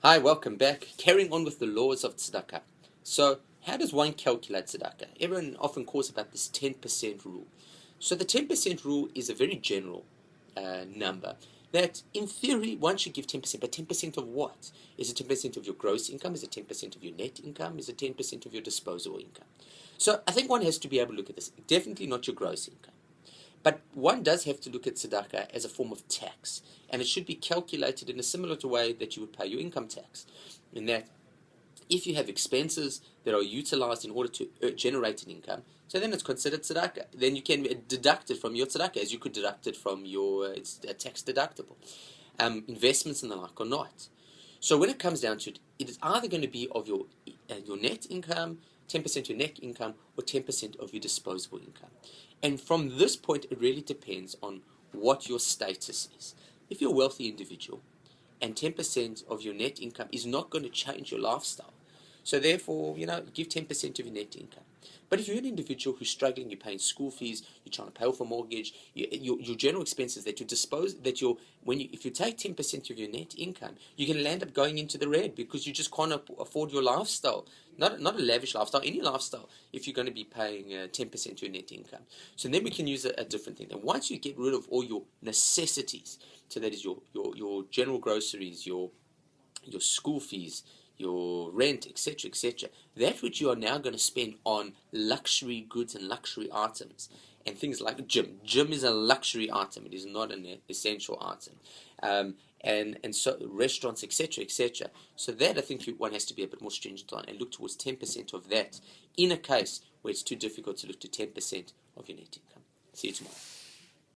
Hi, welcome back. Carrying on with the laws of tzedakah. So, how does one calculate tzedakah? Everyone often calls about this 10% rule. So, the 10% rule is a very general number that, in theory, one should give 10%. But 10% of what? Is it 10% of your gross income? Is it 10% of your net income? Is it 10% of your disposable income? So, I think one has to be able to look at this. Definitely not your gross income. But one does have to look at tzedakah as a form of tax, and it should be calculated in a similar way that you would pay your income tax. In that, if you have expenses that are utilized in order to generate an income, so then it's considered tzedakah. Then you can deduct it from your tzedakah, as you could deduct it from your it's tax deductible. Investments and the like or not. So when it comes down to it, it is either going to be of your net income, 10% of your net income, or 10% of your disposable income. And from this point, it really depends on what your status is. If you're a wealthy individual and 10% of your net income is not going to change your lifestyle, so therefore, give 10% of your net income. But if you're an individual who's struggling, you're paying school fees, you're trying to pay off a mortgage, your general expenses that if you take 10% of your net income, you can land up going into the red because you just can't afford your lifestyle. Not a lavish lifestyle, any lifestyle, if you're going to be paying 10% of your net income. So then we can use a different thing. And once you get rid of all your necessities, so that is your general groceries, your school fees, your rent, etc., that which you are now going to spend on luxury goods and luxury items, and things like gym. Gym is a luxury item; it is not an essential item. And so restaurants, etc. So that I think one has to be a bit more stringent on and look towards 10% of that in a case where it's too difficult to look to 10% of your net income. See you tomorrow.